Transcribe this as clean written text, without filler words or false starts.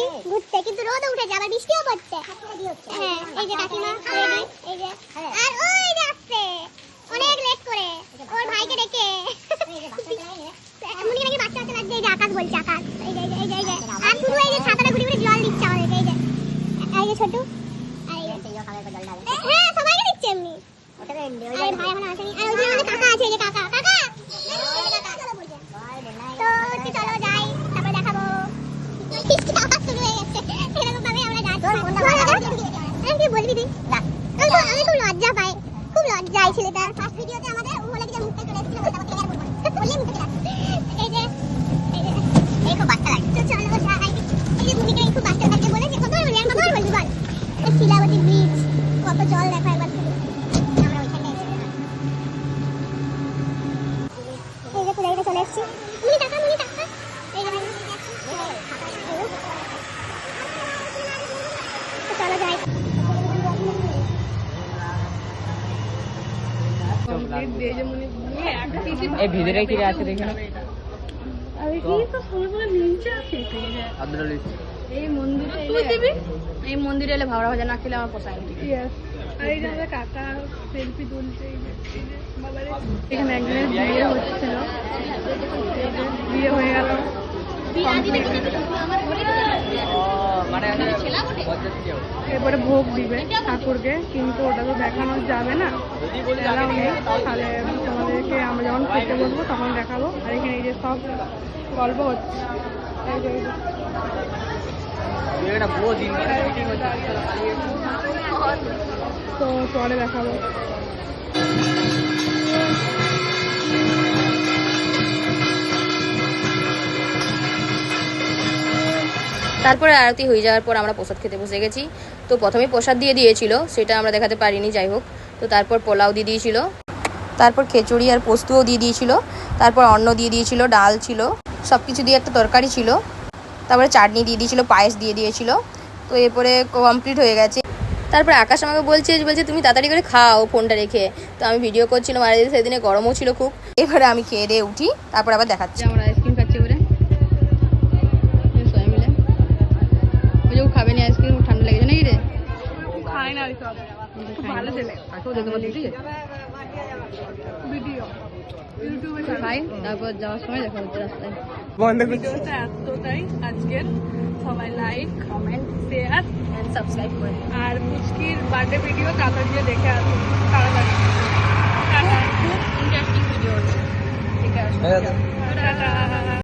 যাচ্ছি ঘুরতে, কিন্তু রোদও উঠেছে, আবার বৃষ্টিও পড়ছে। হ্যাঁ, এই যে কাকিমা রেডি, এই যে, আর ওই যে আসছে অনেক লেট করে ওর ভাইকে ডেকে। এমনই নাকি বাচ্চা বাচ্চা লাগছে। এই যে আকাশ বলছে, আকাশ, এই যে এই যে এই যে, আর শুধু এই যে ছাতাটা ঘুরে ঘুরে জল দিচ্ছে আমাদেরকে। এই যে ছোটু, আর এই যে হ্যাঁ সবাইকে দিচ্ছে এমনি। আরে ভাই এখন আসেনি, আর ওই যে আমাদের কাকা আছে, এই যে কাকা, কাকা তো চলো যাই, তারপর দেখাবো। বৃষ্টি আবার শুরু হয়ে গেছে, এরকম ভাবে আমরা যাচ্ছি। কি বলবি তুই? আমি খুব লজ্জা পাই, খুব লজ্জা। এই ছেলেটা ফার্স্ট ভিডিওতে আমাদের বলে কি মুখটা চলে এসেছিল, বললে মুখে চলে আসছে। এই যে এই খুব বাচ্চা লাগে। তো চলো যাই। এই যে ভূমিকা খুব বাচ্চা থাকে বলে যে কত বলবি, কত বলবি বল। এই শিলাবতী ব্রিজ, কত জল দেখো একবার শুধু। আমরা ওইখানে এসে এই যে পুরো চলে এসেছি। মুনি টাকা এই যে চলো যাই। এই ভিতরে কি আছে দেখে না? আরে কি তো ফুলগুলো নিচে আছে। এই মন্দিরে তুই দিবি, এই মন্দিরে এলে ভাবরা ভাজা না খেলে আমার পোষায় না। আর এই যে আমাদের কাকা সেলফি তুলছে। এখানে একজনের বিয়ে হচ্ছিল, বিয়ে হয়ে গেল। এরপরে ভোগ দিবে ঠাকুরকে, কিন্তু ওটা তো দেখানো যাবে না, তাহলে তোমাদেরকে আমরা যখন খেতে বলবো তখন দেখাবো। আর এখানে এই যে সব গল্প হচ্ছে, তো পরে দেখাবো। তারপরে আরতি হয়ে যাওয়ার পর আমরা প্রসাদ খেতে বসে গেছি। তো প্রথমেই প্রসাদ দিয়ে দিয়েছিল, সেটা আমরা দেখাতে পারিনি, যাই হোক। তো তারপর পোলাও দিয়ে দিয়েছিল, তারপর খিচুড়ি আর পোস্তও দিয়ে দিয়েছিল, তারপর অন্ন দিয়ে দিয়েছিল, ডাল ছিল, সব কিছু দিয়ে একটা তরকারি ছিল, তারপরে চাটনি দিয়ে দিয়েছিল, পায়েস দিয়ে দিয়েছিল। তো এরপরে কমপ্লিট হয়ে গেছে। তারপরে আকাশ আমাকে বলছে তুমি তাড়াতাড়ি করে খাও ফোনটা রেখে। তো আমি ভিডিও করছিলাম, আর সেদিনে গরমও ছিল খুব। এবারে আমি খেয়ে দিয়ে উঠি, তারপর আবার দেখাচ্ছি। আমরা আইসক্রিম খাচ্ছি বলে সবাই মিলে। ওই যে খাবে না আইসক্রিম, ঠান্ডা লেগেছে নাকি রে? খায় না ওইসব, খুব ভালো ছেলে। ভিডিও ইউটিউবে খাই, তারপর যাওয়ার সময় দেখা হচ্ছে রাস্তায়। ভিডিওটা এতটাই আজকের, সবাই like comment share and subscribe করে। আর মুশকিল বার্থডে ভিডিও তাড়াতাড়ি দেখে আসুন, তাড়াতাড়ি। খুব ইন্টারেস্টিং ভিডিও, ঠিক আছে। টাটা।